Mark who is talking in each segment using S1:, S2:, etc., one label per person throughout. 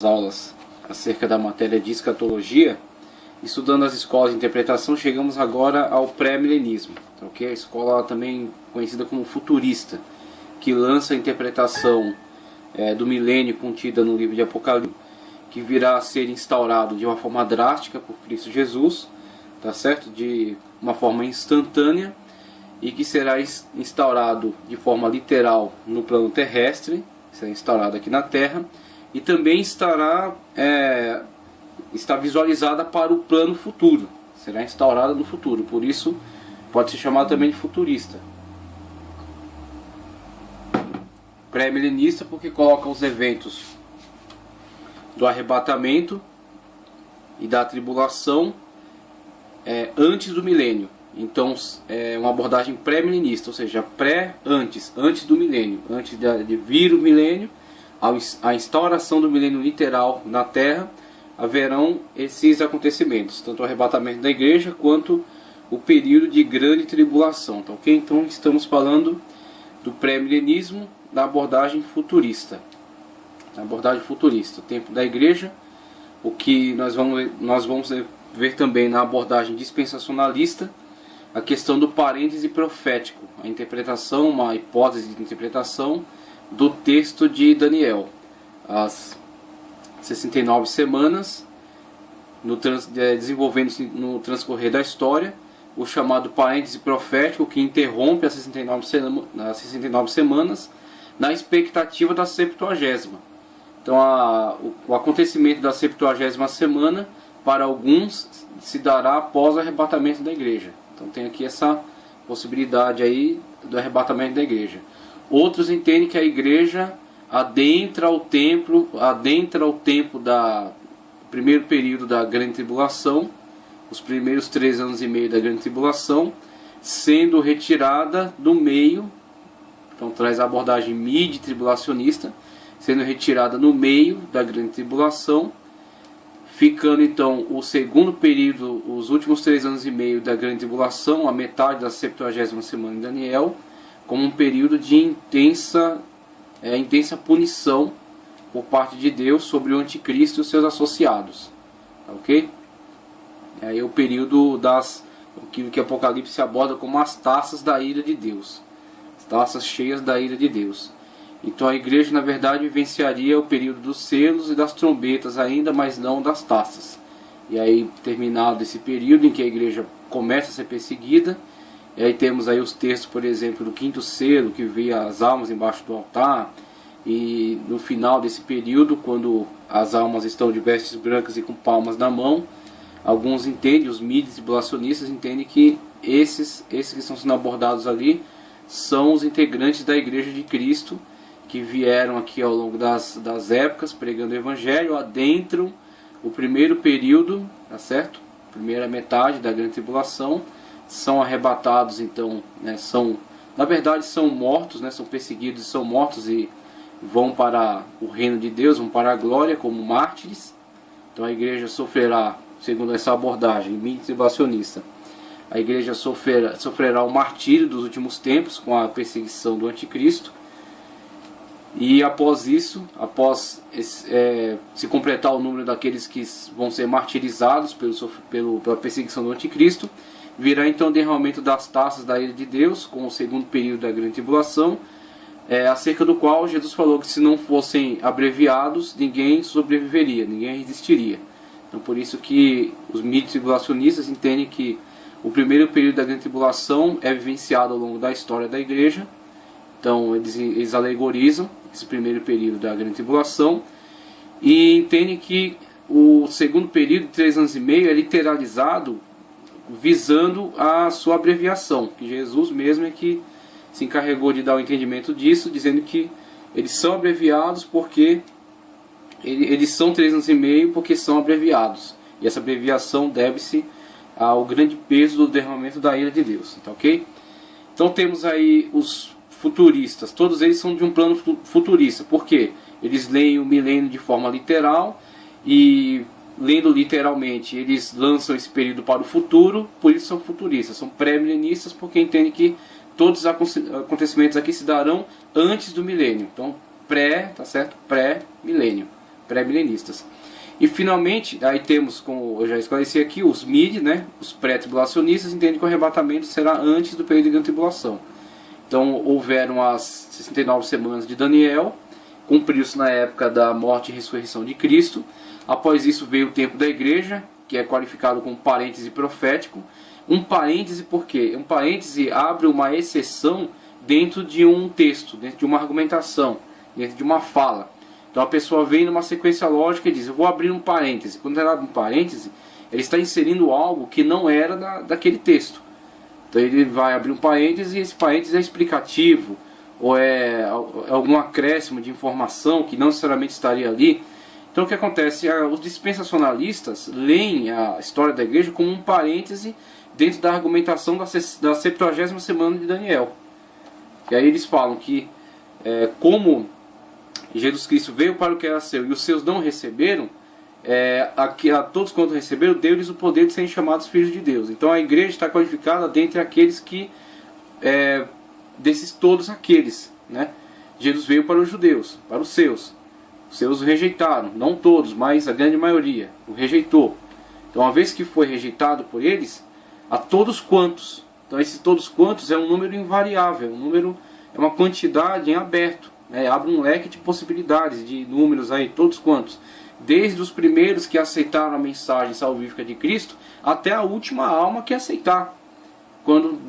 S1: Aulas acerca da matéria de escatologia, estudando as escolas de interpretação, chegamos agora ao pré-milenismo, ok? A escola também conhecida como futurista, que lança a interpretação do milênio contida no livro de Apocalipse, que virá a ser instaurado de uma forma drástica por Cristo Jesus, tá certo? De uma forma instantânea, e que será instaurado de forma literal no plano terrestre, será instaurado aqui na Terra, e também está visualizada para o plano futuro, será instaurada no futuro, por isso pode ser chamado também de futurista. Pré-milenista porque coloca os eventos do arrebatamento e da tribulação antes do milênio. Então é uma abordagem pré-milenista, ou seja, antes do milênio, antes de vir o milênio, a instauração do milênio literal na Terra, haverão esses acontecimentos, tanto o arrebatamento da igreja quanto o período de grande tribulação, tá ok? Então estamos falando do pré-milenismo na abordagem futurista. Na abordagem futurista, o tempo da igreja, o que nós vamos ver também na abordagem dispensacionalista, a questão do parêntese profético, a interpretação, uma hipótese de interpretação do texto de Daniel, as 69 semanas, desenvolvendo-se no transcorrer da história, o chamado parêntese profético que interrompe as 69 semanas na expectativa da 70ª. Então o acontecimento da 70ª semana para alguns se dará após o arrebatamento da igreja. Então tem aqui essa possibilidade aí do arrebatamento da igreja. Outros entendem que a igreja adentra o tempo do primeiro período da grande tribulação, os primeiros 3 anos e meio da grande tribulação, sendo retirada do meio, então traz a abordagem mid-tribulacionista, sendo retirada no meio da grande tribulação, ficando então o segundo período, os últimos 3 anos e meio da grande tribulação, a metade da 70ª semana de Daniel, como um período de intensa punição por parte de Deus sobre o anticristo e os seus associados, ok? Aí é o período que Apocalipse aborda como as taças da ira de Deus, as taças cheias da ira de Deus. Então a igreja na verdade vivenciaria o período dos selos e das trombetas ainda, mas não das taças. E aí, terminado esse período em que a igreja começa a ser perseguida, e aí temos aí os textos, por exemplo, do 5º selo, que vê as almas embaixo do altar, e no final desse período, quando as almas estão de vestes brancas e com palmas na mão, alguns entendem, os mid-tribulacionistas entendem que esses que estão sendo abordados ali são os integrantes da Igreja de Cristo, que vieram aqui ao longo das épocas pregando o Evangelho, adentram o primeiro período, tá certo? Primeira metade da grande tribulação, são arrebatados, então, né, na verdade são mortos, né, são perseguidos e são mortos e vão para o reino de Deus, vão para a glória como mártires. Então a igreja sofrerá, segundo essa abordagem mid-tribulacionista, a igreja sofrerá o martírio dos últimos tempos com a perseguição do anticristo. E após isso, se completar o número daqueles que vão ser martirizados pela perseguição do anticristo, virá então o derramamento das taças da ira de Deus, com o segundo período da grande tribulação, acerca do qual Jesus falou que se não fossem abreviados, ninguém sobreviveria, ninguém resistiria. Então por isso que os mid-tribulacionistas entendem que o primeiro período da grande tribulação é vivenciado ao longo da história da igreja. Então eles alegorizam esse primeiro período da grande tribulação e entendem que o segundo período de 3 anos e meio é literalizado visando a sua abreviação, que Jesus mesmo é que se encarregou de dar o entendimento disso, dizendo que eles são abreviados porque eles são 3 anos e meio porque são abreviados, e essa abreviação deve-se ao grande peso do derramamento da ira de Deus, tá ok? Então temos aí os futuristas, todos eles são de um plano futurista, porque eles leem o milênio de forma literal e, lendo literalmente, eles lançam esse período para o futuro, por isso são futuristas, são pré-milenistas porque entendem que todos os acontecimentos aqui se darão antes do milênio. Então, tá certo? Pré-milênio. pré-milenistas. E finalmente, aí temos, como eu já esclareci aqui, os mid, né, os pré-tribulacionistas, entendem que o arrebatamento será antes do período de grande tribulação. Então houveram as 69 semanas de Daniel, cumpriu-se na época da morte e ressurreição de Cristo. Após isso veio o tempo da igreja, que é qualificado como parêntese profético. Um parêntese por quê? Um parêntese abre uma exceção dentro de um texto, dentro de uma argumentação, dentro de uma fala. Então a pessoa vem numa sequência lógica e diz, eu vou abrir um parêntese. Quando ela abre um parêntese, ele está inserindo algo que não era daquele texto. Então ele vai abrir um parêntese e esse parêntese é explicativo, ou é algum acréscimo de informação que não necessariamente estaria ali. Então o que acontece? Os dispensacionalistas leem a história da igreja como um parêntese dentro da argumentação da 70ª semana de Daniel. E aí eles falam que como Jesus Cristo veio para o que era seu e os seus não receberam, a todos quanto receberam, deu-lhes o poder de serem chamados filhos de Deus. Então a igreja está qualificada dentre aqueles que, desses todos aqueles, né? Jesus veio para os judeus, para os seus o rejeitaram, não todos, mas a grande maioria o rejeitou. Então uma vez que foi rejeitado por eles, a todos quantos. Então esses todos quantos é um número invariável, é uma quantidade em aberto, né? Abre um leque de possibilidades, de números aí, todos quantos. Desde os primeiros que aceitaram a mensagem salvífica de Cristo, até a última alma que aceitar. Quando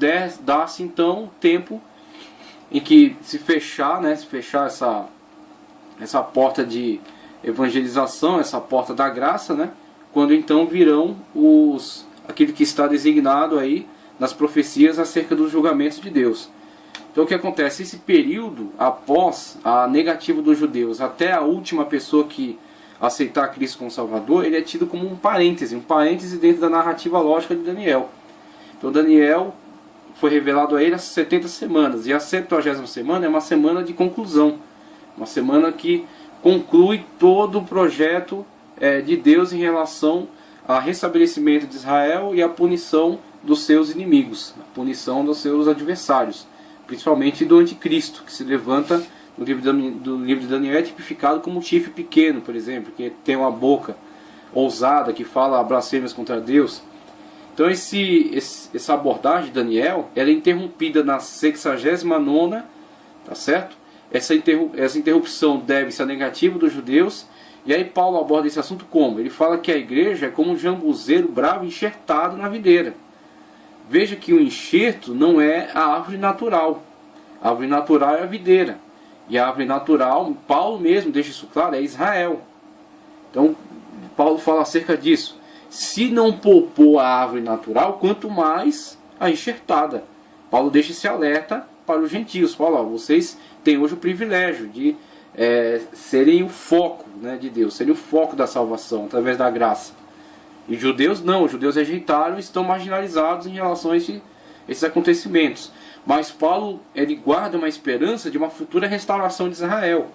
S1: dá-se então tempo em que se fechar essa porta de evangelização, essa porta da graça, né? Quando então virão aquilo que está designado aí nas profecias acerca dos julgamentos de Deus. Então o que acontece? Esse período, após a negativa dos judeus, até a última pessoa que aceitar Cristo como Salvador, ele é tido como um parêntese dentro da narrativa lógica de Daniel. Então Daniel foi revelado a ele as 70 semanas, e a 70ª semana é uma semana de conclusão, uma semana que conclui todo o projeto de Deus em relação ao restabelecimento de Israel e a punição dos seus inimigos, a punição dos seus adversários, principalmente do anticristo, que se levanta no livro de Daniel, é tipificado como um chifre pequeno, por exemplo, que tem uma boca ousada, que fala blasfêmias contra Deus. Então essa abordagem de Daniel, ela é interrompida na 69ª, tá certo? Essa interrupção deve-se à negativa dos judeus. E aí Paulo aborda esse assunto como? Ele fala que a igreja é como um jambuzeiro bravo enxertado na videira. Veja que o enxerto não é a árvore natural. A árvore natural é a videira. E a árvore natural, Paulo mesmo deixa isso claro, é Israel. Então Paulo fala acerca disso. Se não poupou a árvore natural, quanto mais a enxertada. Paulo deixa esse alerta para os gentios. Fala, vocês têm hoje o privilégio de serem o foco, né, de Deus, serem o foco da salvação através da graça. E judeus não, os judeus rejeitaram e estão marginalizados em relação a esses acontecimentos. Mas Paulo, ele guarda uma esperança de uma futura restauração de Israel,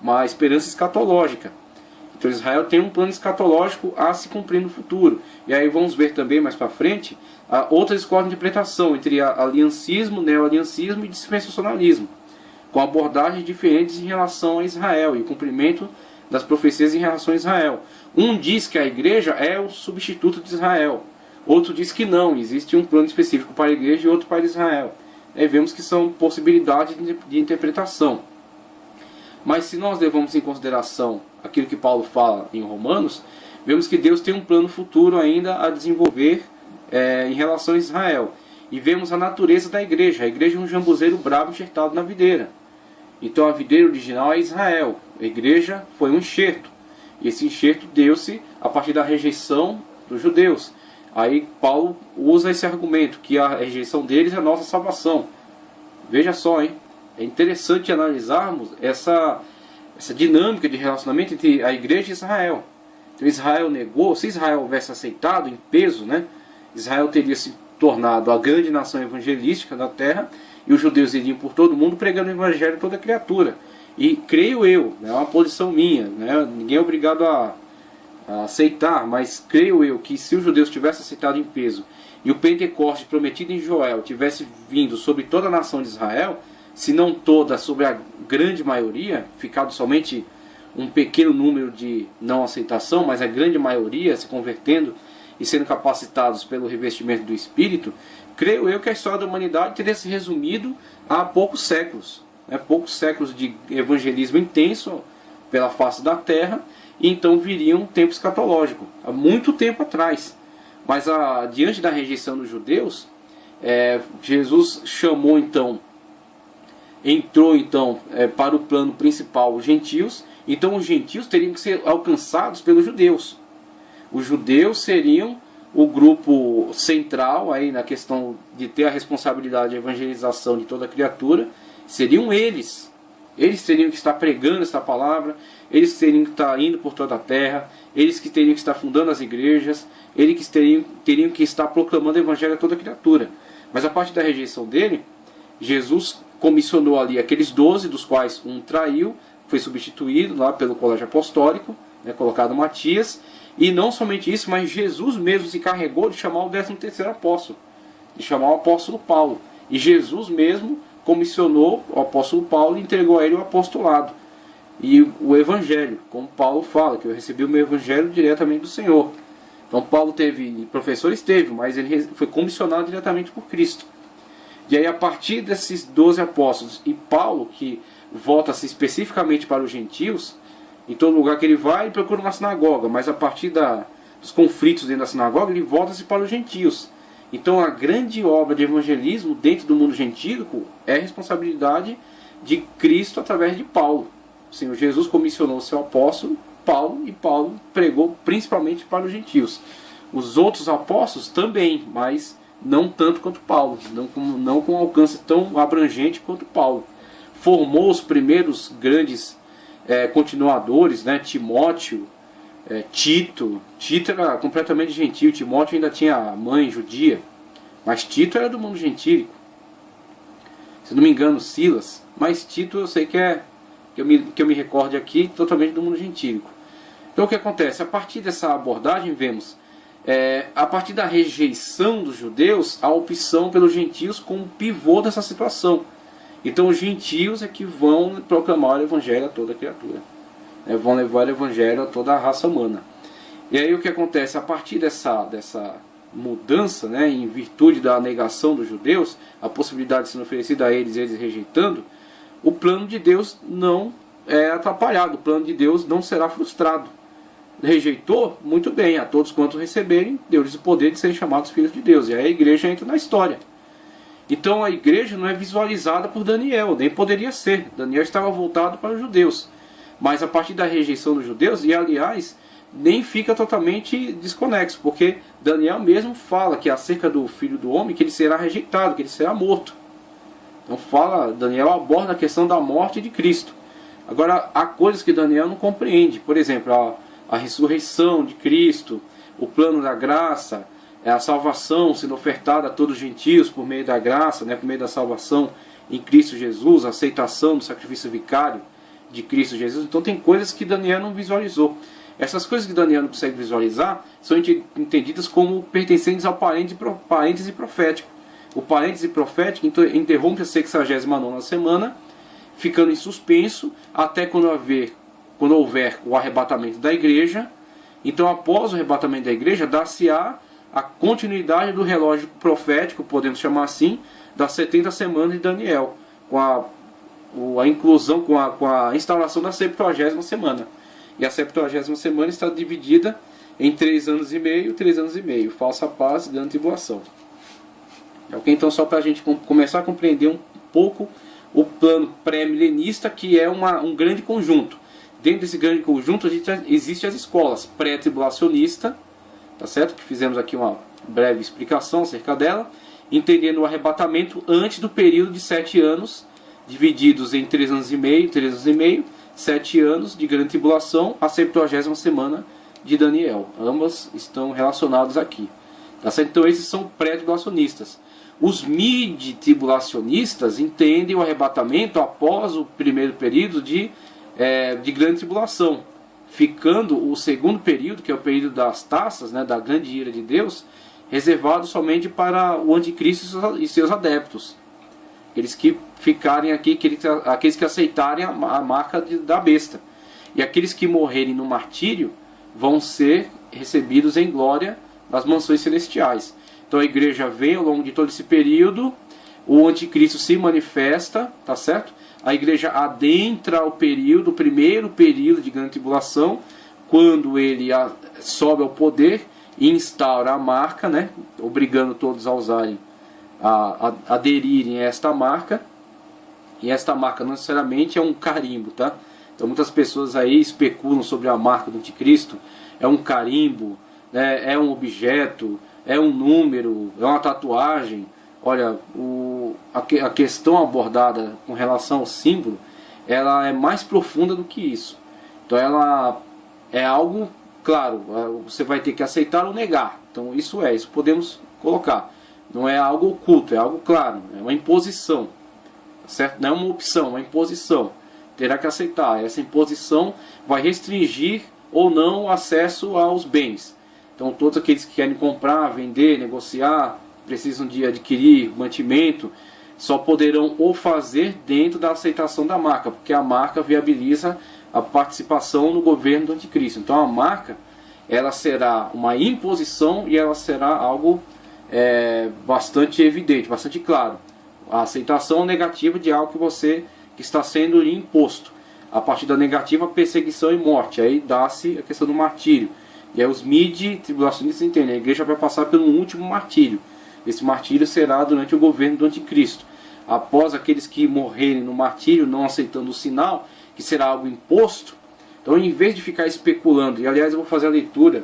S1: uma esperança escatológica. Então Israel tem um plano escatológico a se cumprir no futuro. E aí vamos ver também mais para frente outras escolas de interpretação entre aliancismo, neo-aliancismo e dispensacionalismo, com abordagens diferentes em relação a Israel e o cumprimento das profecias em relação a Israel. Um diz que a igreja é o substituto de Israel. Outro diz que não, existe um plano específico para a igreja e outro para Israel. Aí vemos que são possibilidades de interpretação. Mas se nós levamos em consideração aquilo que Paulo fala em Romanos, vemos que Deus tem um plano futuro ainda a desenvolver em relação a Israel. E vemos a natureza da igreja. A igreja é um jambuzeiro bravo enxertado na videira. Então a videira original é Israel. A igreja foi um enxerto. E esse enxerto deu-se a partir da rejeição dos judeus. Aí Paulo usa esse argumento, que a rejeição deles é a nossa salvação. Veja só, hein? É interessante analisarmos essa dinâmica de relacionamento entre a igreja e Israel. Então Israel negou, se Israel houvesse aceitado em peso, né, Israel teria se tornado a grande nação evangelística da terra, e os judeus iriam por todo mundo pregando o evangelho a toda criatura. E creio eu, é uma posição minha, né, ninguém é obrigado a aceitar, mas creio eu que se os judeus tivessem aceitado em peso e o Pentecoste prometido em Joel tivesse vindo sobre toda a nação de Israel, se não toda, sobre a grande maioria, ficado somente um pequeno número de não aceitação, mas a grande maioria se convertendo e sendo capacitados pelo revestimento do Espírito, creio eu que a história da humanidade teria se resumido a poucos séculos. Poucos séculos de evangelismo intenso pela face da terra, e então viria um tempo escatológico, há muito tempo atrás. Mas diante da rejeição dos judeus, Jesus chamou entrou para o plano principal os gentios. Então os gentios teriam que ser alcançados pelos judeus. Os judeus seriam o grupo central aí na questão de ter a responsabilidade de evangelização de toda criatura. Seriam eles. Eles teriam que estar pregando esta palavra, eles teriam que estar indo por toda a terra, eles que teriam que estar fundando as igrejas, eles que teriam que estar proclamando o evangelho a toda criatura. Mas a partir da rejeição dele, Jesus comissionou ali aqueles 12, dos quais um traiu, foi substituído lá pelo colégio apostólico, colocado Matias, e não somente isso, mas Jesus mesmo se encarregou de chamar o 13º apóstolo, de chamar o apóstolo Paulo. E Jesus mesmo comissionou o apóstolo Paulo e entregou a ele o apostolado e o evangelho, como Paulo fala, que eu recebi o meu evangelho diretamente do Senhor. Então Paulo professores teve, mas ele foi comissionado diretamente por Cristo. E aí a partir desses 12 apóstolos, e Paulo, que volta-se especificamente para os gentios, em todo lugar que ele vai, ele procura uma sinagoga, mas a partir dos conflitos dentro da sinagoga, ele volta-se para os gentios. Então a grande obra de evangelismo dentro do mundo gentílico é a responsabilidade de Cristo através de Paulo. O Senhor Jesus comissionou o seu apóstolo, Paulo, e Paulo pregou principalmente para os gentios. Os outros apóstolos também, mas não tanto quanto Paulo, não com um alcance tão abrangente quanto Paulo. Formou os primeiros grandes continuadores, Timóteo, Tito. Tito era completamente gentil, Timóteo ainda tinha mãe judia, mas Tito era do mundo gentílico. Se não me engano, Silas, mas Tito eu sei que eu me recorde aqui, totalmente do mundo gentílico. Então o que acontece? A partir dessa abordagem vemos, a partir da rejeição dos judeus, a opção pelos gentios como pivô dessa situação. Então os gentios é que vão proclamar o evangelho a toda criatura, vão levar o evangelho a toda a raça humana. E aí o que acontece? A partir dessa mudança, em virtude da negação dos judeus, a possibilidade de ser oferecida a eles rejeitando, o plano de Deus não é atrapalhado, o plano de Deus não será frustrado. Rejeitou? Muito bem, a todos quantos receberem, deu-lhes o poder de serem chamados filhos de Deus. E aí a igreja entra na história. Então a igreja não é visualizada por Daniel, nem poderia ser. Daniel estava voltado para os judeus. Mas a partir da rejeição dos judeus, e aliás, nem fica totalmente desconexo, porque Daniel mesmo fala que acerca do Filho do Homem, que ele será rejeitado, que ele será morto. Então Daniel aborda a questão da morte de Cristo. Agora, há coisas que Daniel não compreende. Por exemplo, a ressurreição de Cristo, o plano da graça, a salvação sendo ofertada a todos os gentios por meio da graça, por meio da salvação em Cristo Jesus, a aceitação do sacrifício vicário de Cristo Jesus. Então tem coisas que Daniel não visualizou. Essas coisas que Daniel não consegue visualizar são entendidas como pertencentes ao parêntese profético. O parêntese profético interrompe a 69ª semana, ficando em suspenso até quando houver o arrebatamento da igreja. Então após o arrebatamento da igreja, dá-se-á a continuidade do relógio profético, podemos chamar assim, das 70 semanas de Daniel, com a inclusão, com a instalação da 70ª semana. E a 70ª semana está dividida em 3 anos e meio, 3 anos e meio, falsa paz e grande tribulação. Ok? Então só para a gente começar a compreender um pouco o plano pré-milenista, que é um grande conjunto. Dentro desse grande conjunto existem as escolas pré-tribulacionista, tá certo? Que fizemos aqui uma breve explicação acerca dela, entendendo o arrebatamento antes do período de 7 anos, divididos em 3 anos e meio, 3 anos e meio, 7 anos de grande tribulação, a 70ª semana de Daniel. Ambas estão relacionadas aqui. Tá certo? Então esses são pré-tribulacionistas. Os mid-tribulacionistas entendem o arrebatamento após o primeiro período de grande tribulação, ficando o segundo período, que é o período das taças, da grande ira de Deus, reservado somente para o anticristo e seus adeptos. Aqueles que ficarem aqui, aqueles que aceitarem a marca da besta. e aqueles que morrerem no martírio vão ser recebidos em glória nas mansões celestiais. Então a igreja vem ao longo de todo esse período, o anticristo se manifesta, tá certo? A igreja adentra o período, o primeiro período de grande tribulação, quando ele sobe ao poder e instaura a marca, né? Obrigando todos a usarem, a aderirem a esta marca. E esta marca não necessariamente é um carimbo, tá? Então muitas pessoas aí especulam sobre a marca do anticristo. É um carimbo, né? É um objeto, é um número, é uma tatuagem. Olha, a questão abordada com relação ao símbolo, ela é mais profunda do que isso. Então ela é algo, claro, você vai ter que aceitar ou negar. Então isso podemos colocar. Não é algo oculto, é algo claro, é uma imposição. Certo? Não é uma opção, é uma imposição. Terá que aceitar. Essa imposição vai restringir ou não o acesso aos bens. Então todos aqueles que querem comprar, vender, negociar, precisam de adquirir mantimento, só poderão o fazer dentro da aceitação da marca, porque a marca viabiliza a participação no governo do anticristo. Então a marca, ela será uma imposição e ela será algo bastante evidente, bastante claro. A aceitação negativa de algo que está sendo lhe imposto. A partir da negativa, perseguição e morte. Aí dá-se a questão do martírio. E aí os tribulacionistas entendem, a igreja vai passar pelo último martírio. Esse martírio será durante o governo do anticristo. Após aqueles que morrerem no martírio, não aceitando o sinal, que será algo imposto. Então, em vez de ficar especulando, e aliás eu vou fazer a leitura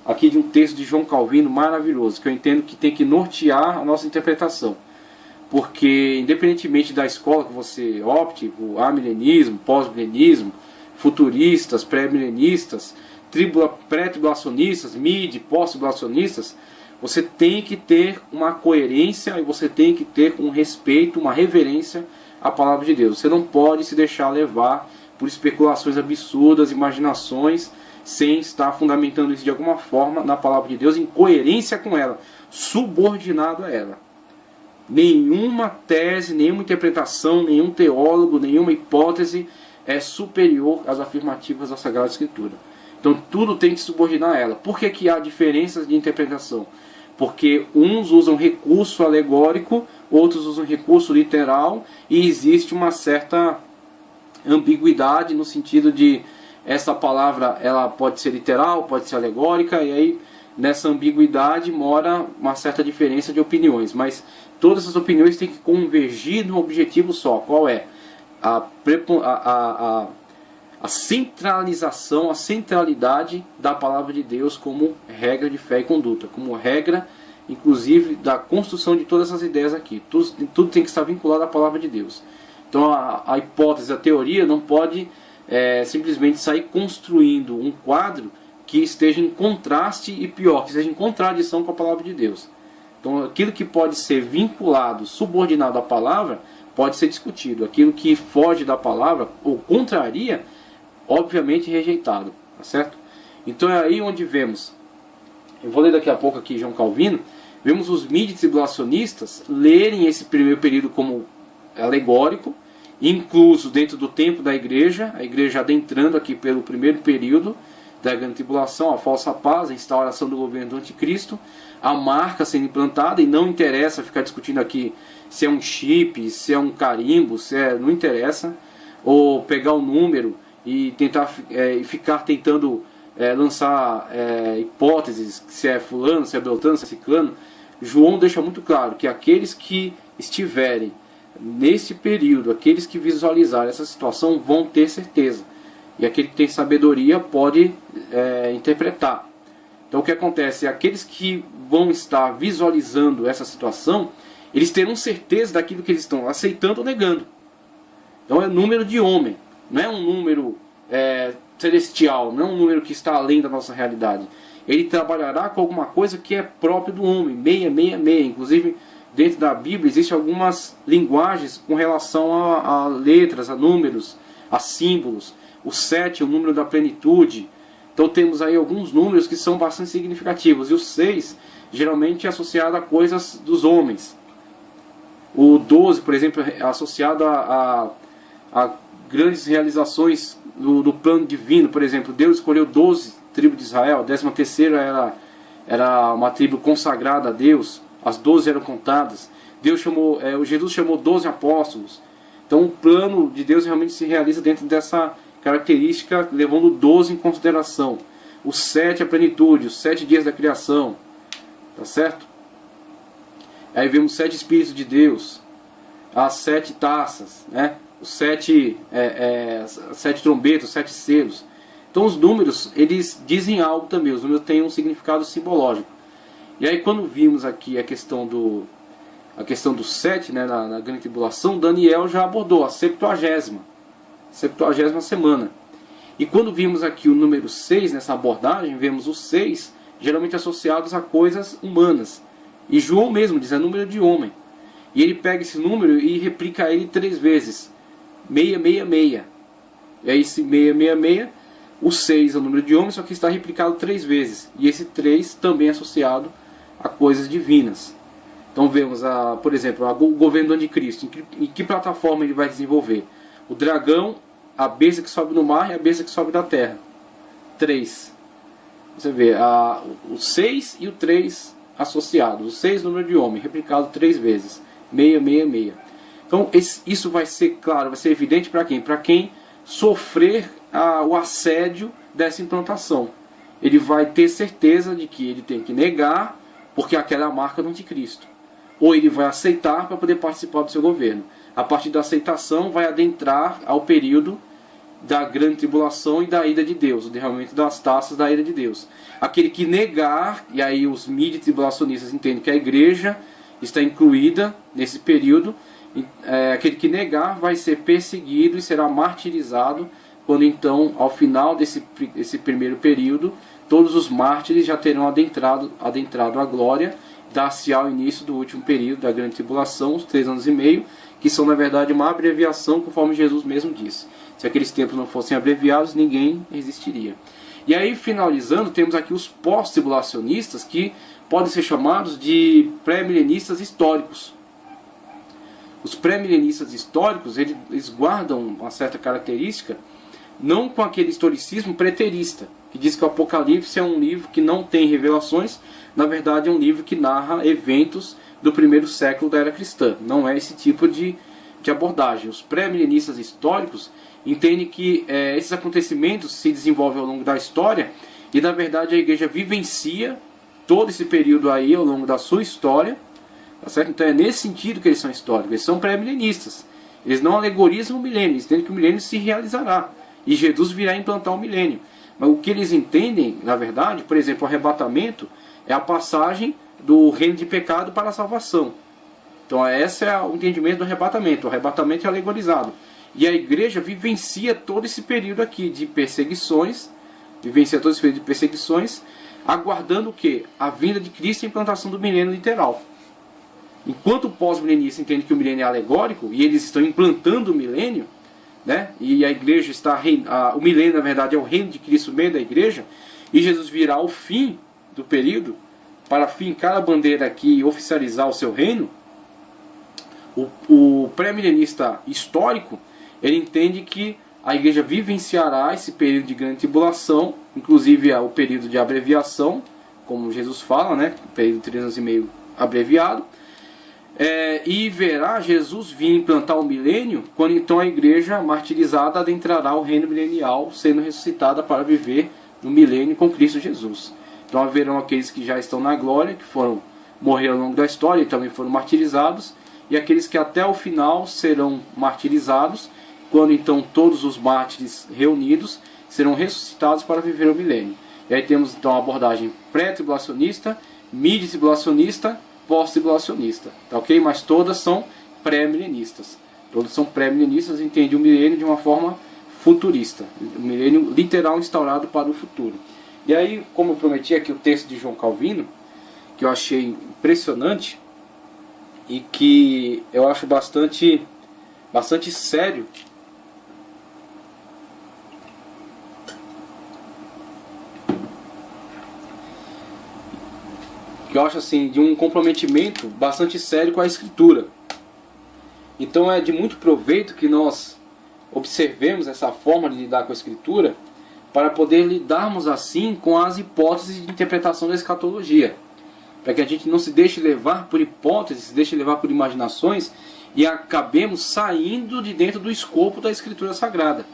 S1: aqui de um texto de João Calvino maravilhoso, que eu entendo que tem que nortear a nossa interpretação. Porque, independentemente da escola que você opte, o amilenismo, pós-milenismo, futuristas, pré-milenistas, pré-tribulacionistas, mid, pós-tribulacionistas, você tem que ter uma coerência e você tem que ter um respeito, uma reverência à palavra de Deus. Você não pode se deixar levar por especulações absurdas, imaginações, sem estar fundamentando isso de alguma forma na palavra de Deus, em coerência com ela, subordinado a ela. Nenhuma tese, nenhuma interpretação, nenhum teólogo, nenhuma hipótese é superior às afirmativas da Sagrada Escritura. Então tudo tem que subordinar a ela. Por que há diferenças de interpretação? Porque uns usam recurso alegórico, outros usam recurso literal, e existe uma certa ambiguidade no sentido de essa palavra ela pode ser literal, pode ser alegórica, e aí nessa ambiguidade mora uma certa diferença de opiniões. Mas todas essas opiniões têm que convergir num objetivo só. Qual é? A centralização, a centralidade da palavra de Deus como regra de fé e conduta, como regra, inclusive, da construção de todas essas ideias aqui. Tudo tem que estar vinculado à palavra de Deus. Então a hipótese, a teoria não pode simplesmente sair construindo um quadro que esteja em contraste e pior, que esteja em contradição com a palavra de Deus. Então aquilo que pode ser vinculado, subordinado à palavra, pode ser discutido. Aquilo que foge da palavra ou contraria, obviamente rejeitado, tá certo? Então é aí onde vemos, eu vou ler daqui a pouco aqui João Calvino, vemos os midi-tribulacionistas lerem esse primeiro período como alegórico, incluso dentro do tempo da igreja, a igreja adentrando aqui pelo primeiro período da grande tribulação, a falsa paz, a instauração do governo do anticristo, a marca sendo implantada, e não interessa ficar discutindo aqui se é um chip, se é um carimbo, não interessa, ou pegar o número e tentar ficar tentando lançar hipóteses, se é fulano, se é beltrano, se é ciclano. João deixa muito claro que aqueles que estiverem nesse período, aqueles que visualizarem essa situação vão ter certeza, e aquele que tem sabedoria pode interpretar. Então o que acontece? Aqueles que vão estar visualizando essa situação, eles terão certeza daquilo que eles estão aceitando ou negando. Então é número de homem, não é um número celestial, não é um número que está além da nossa realidade. Ele trabalhará com alguma coisa que é próprio do homem, 666. Inclusive dentro da Bíblia existem algumas linguagens com relação a letras, a números, a símbolos. O 7 é o número da plenitude. Então temos aí alguns números que são bastante significativos. E o 6 geralmente é associado a coisas dos homens. O 12, por exemplo, é associado a grandes realizações do plano divino. Por exemplo, Deus escolheu 12 tribos de Israel, a 13ª era uma tribo consagrada a Deus, as 12 eram contadas. Jesus chamou 12 apóstolos. Então o plano de Deus realmente se realiza dentro dessa característica, levando 12 em consideração. Os 7 a plenitude, os 7 dias da criação, tá certo? Aí vemos 7 Espíritos de Deus, as 7 taças, né? Os 7 trombetas, os 7 selos. Então os números, eles dizem algo também, os números têm um significado simbológico. E aí quando vimos aqui a questão do 7, né, na grande tribulação, Daniel já abordou a 70ª semana. E quando vimos aqui o número 6 nessa abordagem, vemos os 6 geralmente associados a coisas humanas. E João mesmo diz, é número de homem. E ele pega esse número e replica ele 3 vezes. 666. E aí esse 666, o 6 é o número de homem, só que está replicado 3 vezes. E esse 3 também é associado a coisas divinas. Então vemos, por exemplo, o governo do anticristo. Em que plataforma ele vai desenvolver? O dragão, a besta que sobe no mar e a besta que sobe da terra. 3. Você vê, o 6 e o 3 associados. O 6 número de homem, replicado 3 vezes. 666. Então isso vai ser claro, vai ser evidente para quem? Para quem sofrer o assédio dessa implantação. Ele vai ter certeza de que ele tem que negar, porque aquela é a marca do anticristo. Ou ele vai aceitar para poder participar do seu governo. A partir da aceitação vai adentrar ao período da grande tribulação e da ira de Deus, o derramamento das taças da ira de Deus. Aquele que negar, e aí os midi-tribulacionistas entendem que a igreja está incluída nesse período, aquele que negar vai ser perseguido e será martirizado, quando então, ao final desse primeiro período, todos os mártires já terão adentrado a glória, dar-se ao início do último período da grande tribulação, os 3 anos e meio, que são na verdade uma abreviação, conforme Jesus mesmo disse. Se aqueles tempos não fossem abreviados, ninguém existiria. E aí, finalizando, temos aqui os pós-tribulacionistas, que podem ser chamados de pré-milenistas históricos. Os pré-milenistas históricos, eles guardam uma certa característica, não com aquele historicismo preterista, que diz que o Apocalipse é um livro que não tem revelações, na verdade é um livro que narra eventos do primeiro século da era cristã. Não é esse tipo de abordagem. Os pré-milenistas históricos entendem que esses acontecimentos se desenvolvem ao longo da história e na verdade a igreja vivencia todo esse período aí ao longo da sua história, tá certo? Então é nesse sentido que eles são históricos. Eles são pré-milenistas. Eles não alegorizam o milênio, eles entendem que o milênio se realizará e Jesus virá implantar o milênio. Mas o que eles entendem, na verdade, por exemplo, o arrebatamento é a passagem do reino de pecado para a salvação. Então esse é o entendimento do arrebatamento. O arrebatamento é alegorizado. E a igreja vivencia todo esse período aqui de perseguições, aguardando o quê? A vinda de Cristo e a implantação do milênio literal. Enquanto o pós-milenista entende que o milênio é alegórico, e eles estão implantando o milênio, né? E a igreja está o milênio na verdade é o reino de Cristo no meio da igreja, e Jesus virá ao fim do período para fincar a bandeira aqui e oficializar o seu reino. O pré-milenista histórico, ele entende que a igreja vivenciará esse período de grande tribulação, inclusive o período de abreviação, como Jesus fala, né? O período de 3 anos e meio abreviado, e verá Jesus vir implantar o milênio, quando então a igreja martirizada adentrará o reino milenial, sendo ressuscitada para viver no milênio com Cristo Jesus. Então haverão aqueles que já estão na glória, que morreram ao longo da história e também foram martirizados, e aqueles que até o final serão martirizados, quando então todos os mártires reunidos serão ressuscitados para viver o milênio. E aí temos então a abordagem pré-tribulacionista, midi-tribulacionista, pós-tribulacionista, tá ok? Mas todas são pré-milenistas. Todos são pré-milenistas e entendem o milênio de uma forma futurista, o milênio literal instaurado para o futuro. E aí, como eu prometi aqui o texto de João Calvino, que eu achei impressionante e que eu acho bastante sério, que eu acho assim, de um comprometimento bastante sério com a Escritura. Então é de muito proveito que nós observemos essa forma de lidar com a Escritura para poder lidarmos assim com as hipóteses de interpretação da escatologia. Para que a gente não se deixe levar por hipóteses, se deixe levar por imaginações e acabemos saindo de dentro do escopo da Escritura Sagrada.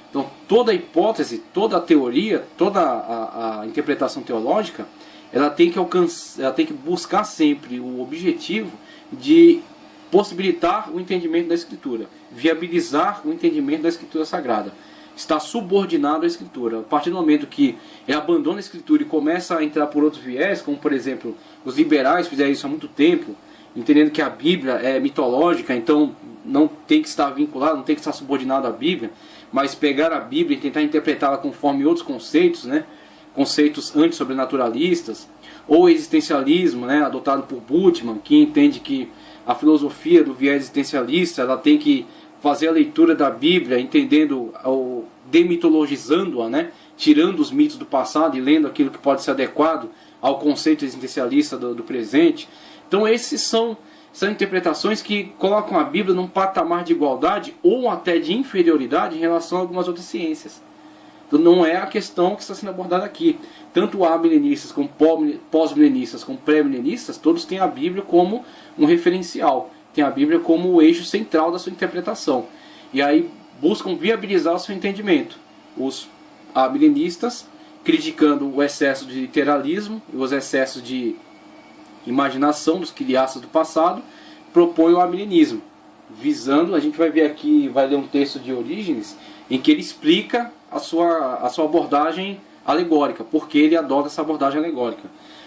S1: Então toda hipótese, toda teoria, toda a interpretação teológica, ela tem que buscar sempre o objetivo de possibilitar o entendimento da Escritura, viabilizar o entendimento da Escritura Sagrada. Está subordinado à Escritura. A partir do momento que ele abandona a Escritura e começa a entrar por outros viés, como por exemplo, os liberais fizeram isso há muito tempo, entendendo que a Bíblia é mitológica, então não tem que estar vinculado, não tem que estar subordinado à Bíblia, mas pegar a Bíblia e tentar interpretá-la conforme outros conceitos, né? Conceitos antissobrenaturalistas, ou existencialismo, né? Adotado por Bultmann, que entende que a filosofia do viés existencialista ela tem que fazer a leitura da Bíblia, entendendo, demitologizando-a, né? Tirando os mitos do passado e lendo aquilo que pode ser adequado ao conceito existencialista do presente. Então esses são interpretações que colocam a Bíblia num patamar de igualdade ou até de inferioridade em relação a algumas outras ciências. Então não é a questão que está sendo abordada aqui. Tanto amilenistas, como pós-milenistas, como pré-milenistas, todos têm a Bíblia como um referencial. Tem a Bíblia como o eixo central da sua interpretação. E aí buscam viabilizar o seu entendimento. Os amilenistas criticando o excesso de literalismo e os excessos de imaginação dos quiastas do passado, propõem o amilenismo, visando, a gente vai ver aqui, vai ler um texto de Orígenes, em que ele explica a sua abordagem alegórica, porque ele adota essa abordagem alegórica.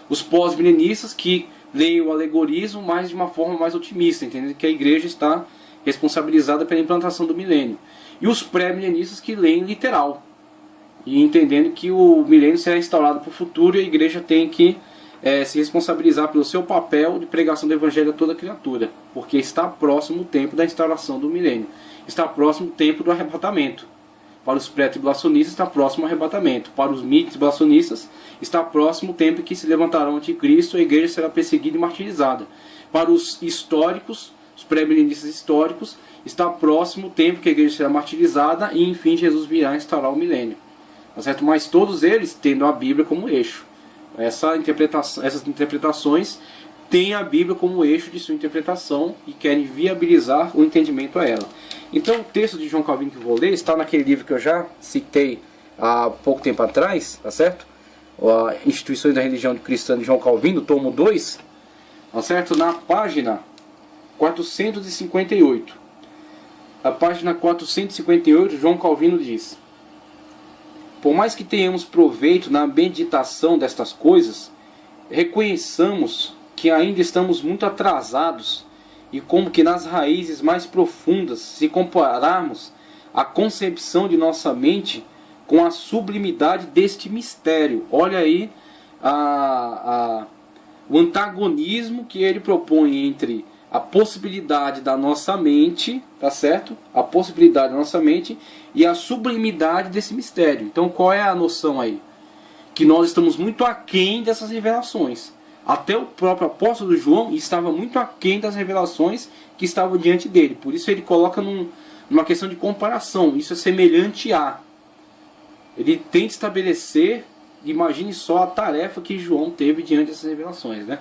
S1: Os pós-milenistas que leem o alegorismo, mas de uma forma mais otimista, entendendo que a igreja está responsabilizada pela implantação do milênio. E os pré-milenistas que leem literal, e entendendo que o milênio será instaurado para o futuro e a igreja tem que se responsabilizar pelo seu papel de pregação do evangelho a toda criatura, porque está próximo o tempo da instauração do milênio, está próximo o tempo do arrebatamento. Para os pré-tribulacionistas está próximo o arrebatamento, para os mid-tribulacionistas está próximo o tempo em que se levantarão o anticristo e a igreja será perseguida e martirizada. Para os históricos, os pré-milenistas históricos, está próximo o tempo que a igreja será martirizada e enfim Jesus virá instaurar o milênio. Tá certo? Mas todos eles tendo a Bíblia como eixo. Essas interpretações têm a Bíblia como eixo de sua interpretação e querem viabilizar o entendimento a ela. Então o texto de João Calvino que eu vou ler está naquele livro que eu já citei há pouco tempo atrás, tá certo? Instituições da Religião Cristã de João Calvino, tomo 2, tá certo? Na página 458. A página 458, João Calvino diz: por mais que tenhamos proveito na meditação destas coisas, reconheçamos que ainda estamos muito atrasados e como que nas raízes mais profundas, se compararmos a concepção de nossa mente com a sublimidade deste mistério. Olha aí o antagonismo que ele propõe entre a possibilidade da nossa mente, tá certo? A possibilidade da nossa mente e a sublimidade desse mistério. Então qual é a noção aí? Que nós estamos muito aquém dessas revelações. Até o próprio apóstolo João estava muito aquém das revelações que estavam diante dele. Por isso ele coloca numa questão de comparação. Isso é semelhante a. Ele tenta estabelecer, imagine só a tarefa que João teve diante dessas revelações, né?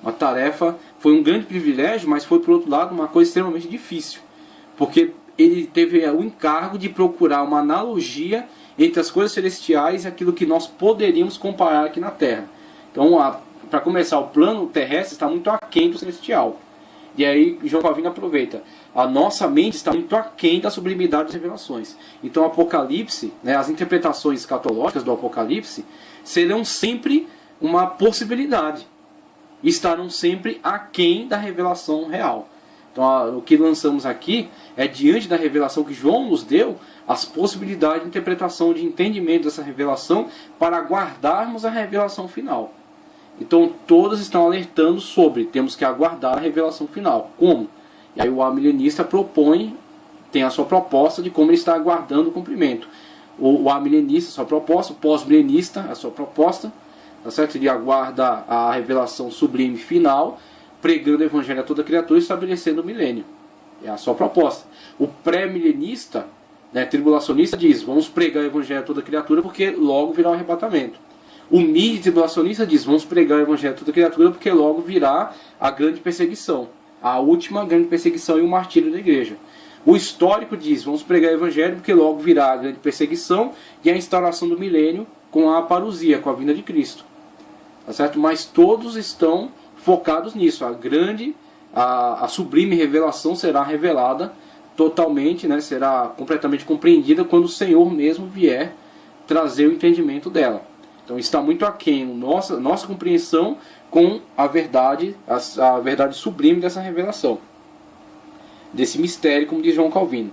S1: Uma tarefa, foi um grande privilégio, mas foi por outro lado uma coisa extremamente difícil. Porque ele teve o encargo de procurar uma analogia entre as coisas celestiais e aquilo que nós poderíamos comparar aqui na Terra. Então, para começar, o plano terrestre está muito aquém do celestial. E aí João Calvino aproveita. A nossa mente está muito aquém da sublimidade das revelações. Então o Apocalipse, né, as interpretações escatológicas do Apocalipse, serão sempre uma possibilidade. Estarão sempre aquém da revelação real. Então o que lançamos aqui é, diante da revelação que João nos deu, as possibilidades de interpretação, de entendimento dessa revelação, para aguardarmos a revelação final. Então todas estão alertando sobre, temos que aguardar a revelação final. Como? E aí o amilenista propõe, tem a sua proposta de como ele está aguardando o cumprimento. O amilenista, a sua proposta, o pós-milenista, a sua proposta, tá certo? Ele aguarda a revelação sublime final, pregando o evangelho a toda criatura e estabelecendo o milênio. É a sua proposta. O pré-milenista Né? Tribulacionista diz, vamos pregar o evangelho a toda criatura porque logo virá o arrebatamento. O tribulacionista diz, vamos pregar o evangelho a toda criatura porque logo virá a grande perseguição. A última grande perseguição e o martírio da igreja. O histórico diz, vamos pregar o evangelho porque logo virá a grande perseguição e a instauração do milênio com a parousia, com a vinda de Cristo. Tá certo? Mas todos estão focados nisso. A sublime revelação será revelada totalmente, né? Será completamente compreendida quando o Senhor mesmo vier trazer o entendimento dela. Então está muito aquém nossa compreensão com a verdade sublime dessa revelação, desse mistério, como diz João Calvino.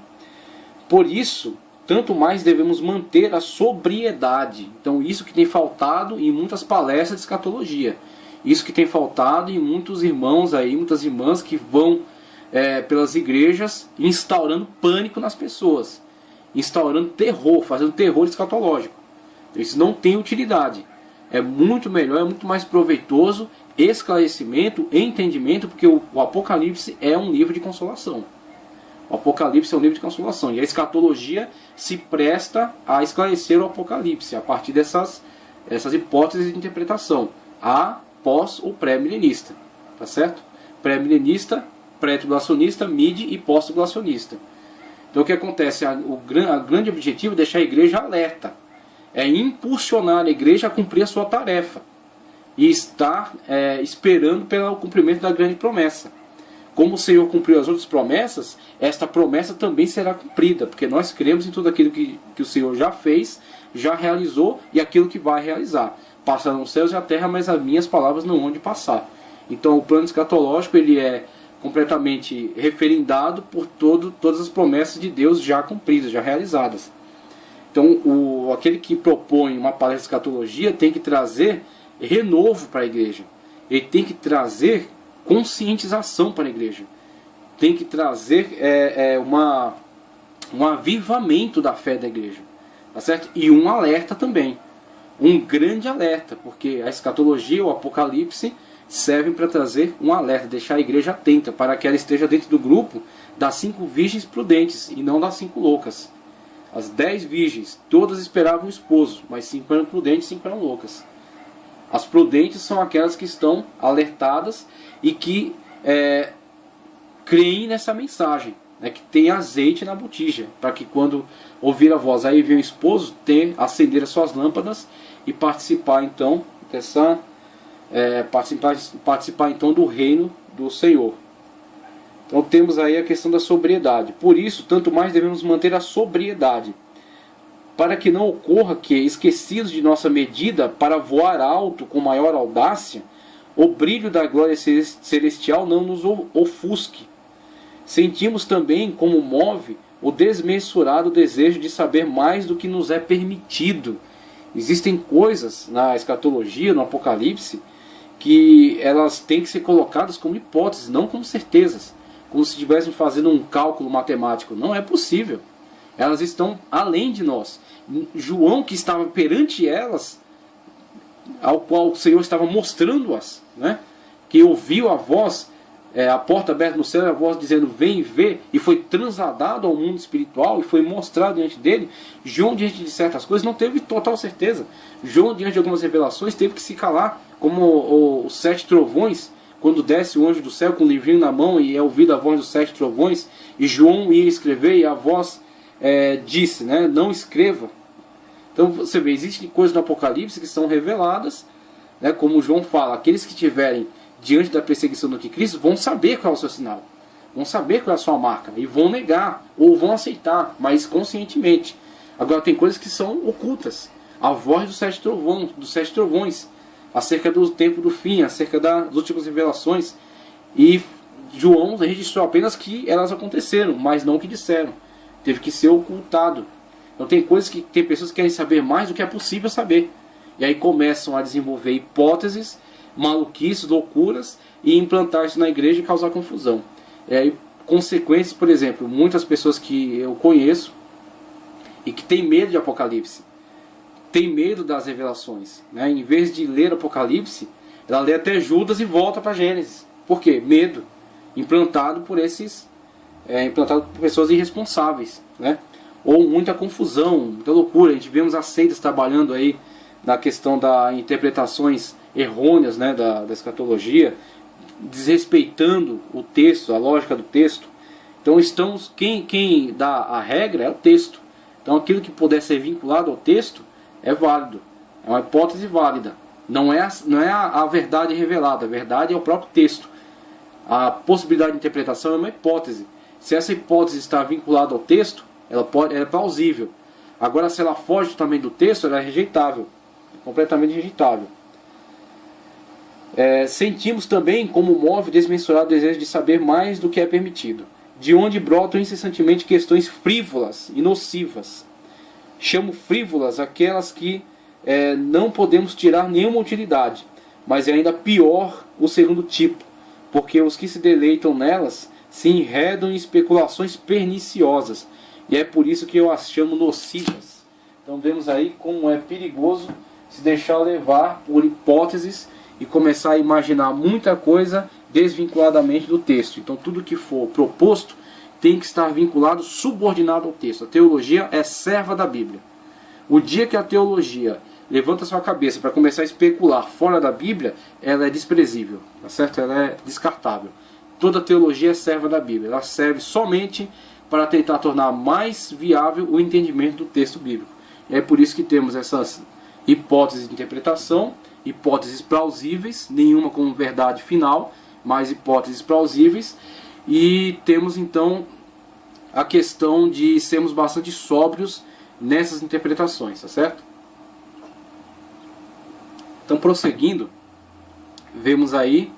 S1: Por isso, tanto mais devemos manter a sobriedade. Então isso que tem faltado em muitas palestras de escatologia. Isso que tem faltado em muitos irmãos aí, muitas irmãs que vão pelas igrejas instaurando pânico nas pessoas. Instaurando terror, fazendo terror escatológico. Isso não tem utilidade. É muito melhor, é muito mais proveitoso esclarecimento, entendimento, porque o Apocalipse é um livro de consolação. O Apocalipse é um livro de consolação. E a escatologia se presta a esclarecer o Apocalipse a partir essas hipóteses de interpretação. A, pós ou pré-milenista. Tá certo? Pré-milenista, pré-tribulacionista, mid e pós-tribulacionista. Então o que acontece? O grande objetivo é deixar a igreja alerta. É impulsionar a igreja a cumprir a sua tarefa. E estar esperando pelo cumprimento da grande promessa. Como o Senhor cumpriu as outras promessas, esta promessa também será cumprida. Porque nós cremos em tudo aquilo que o Senhor já fez, já realizou e aquilo que vai realizar. Passarão os céus e a terra, mas as minhas palavras não hão de passar. Então o plano escatológico ele é completamente referendado por todas as promessas de Deus já cumpridas, já realizadas. Então aquele que propõe uma palestra de escatologia tem que trazer renovo para a igreja. Ele tem que trazer conscientização para a igreja. Tem que trazer um avivamento da fé da igreja. Tá certo? E um alerta também. Um grande alerta, porque a escatologia, o Apocalipse, servem para trazer um alerta, deixar a igreja atenta, para que ela esteja dentro do grupo das 5 virgens prudentes e não das 5 loucas. As 10 virgens, todas esperavam o esposo, mas 5 eram prudentes e 5 eram loucas. As prudentes são aquelas que estão alertadas e que creem nessa mensagem, né, que tem azeite na botija, para que quando ouvir a voz, aí vem o esposo, acender as suas lâmpadas e participar então participar então do reino do Senhor. Então temos aí a questão da sobriedade. Por isso, tanto mais devemos manter a sobriedade, para que não ocorra que, esquecidos de nossa medida para voar alto com maior audácia, o brilho da glória celestial não nos ofusque. Sentimos também como move o desmensurado desejo de saber mais do que nos é permitido. Existem coisas na escatologia, no Apocalipse, que elas têm que ser colocadas como hipóteses, não como certezas, como se estivéssemos fazendo um cálculo matemático. Não é possível. Elas estão além de nós. João, que estava perante elas, ao qual o Senhor estava mostrando-as, né? Que ouviu a voz, a porta aberta no céu, a voz dizendo, vem e vê, e foi transladado ao mundo espiritual, e foi mostrado diante dele. João, diante de certas coisas, não teve total certeza. João, diante de algumas revelações, teve que se calar, como os 7 trovões, quando desce o anjo do céu com o livrinho na mão, e é ouvida a voz dos 7 trovões, e João ia escrever, e a voz disse, né, não escreva. Então você vê, existem coisas no Apocalipse que são reveladas, né, como João fala, aqueles que estiverem diante da perseguição do Cristo vão saber qual é o seu sinal, vão saber qual é a sua marca, e vão negar, ou vão aceitar, mas conscientemente. Agora tem coisas que são ocultas, a voz dos 7 trovões, acerca do tempo do fim, acerca das últimas revelações, e João registrou apenas que elas aconteceram, mas não que disseram, teve que ser ocultado. Então tem coisas que tem pessoas que querem saber mais do que é possível saber, e aí começam a desenvolver hipóteses, maluquices, loucuras, e implantar isso na igreja e causar confusão. E aí consequências, por exemplo, muitas pessoas que eu conheço e que têm medo de Apocalipse, tem medo das revelações, né? Em vez de ler Apocalipse, ela lê até Judas e volta para Gênesis. Por quê? Medo implantado por pessoas irresponsáveis, né? ou muita confusão, muita loucura. A gente vemos as seitas trabalhando aí na questão das interpretações errôneas, né, da escatologia, desrespeitando o texto, a lógica do texto. Então quem dá a regra é o texto. Então aquilo que puder ser vinculado ao texto é válido, é uma hipótese válida. Não é a verdade revelada, a verdade é o próprio texto. A possibilidade de interpretação é uma hipótese. Se essa hipótese está vinculada ao texto, ela é plausível. Agora, se ela foge também do texto, ela é rejeitável, completamente rejeitável. Sentimos também como move desmensurado desejo de saber mais do que é permitido, de onde brotam incessantemente questões frívolas e nocivas. Chamo frívolas aquelas que não podemos tirar nenhuma utilidade, mas é ainda pior o segundo tipo, porque os que se deleitam nelas se enredam em especulações perniciosas, e é por isso que eu as chamo nocivas. Então vemos aí como é perigoso se deixar levar por hipóteses e começar a imaginar muita coisa desvinculadamente do texto. Então tudo que for proposto tem que estar vinculado, subordinado ao texto. A teologia é serva da Bíblia. O dia que a teologia levanta sua cabeça para começar a especular fora da Bíblia, ela é desprezível, tá certo? Ela é descartável. Toda teologia é serva da Bíblia. Ela serve somente para tentar tornar mais viável o entendimento do texto bíblico. E é por isso que temos essas hipóteses de interpretação, hipóteses plausíveis, nenhuma como verdade final, mas hipóteses plausíveis. E temos então a questão de sermos bastante sóbrios nessas interpretações, tá certo? Então, prosseguindo, vemos aí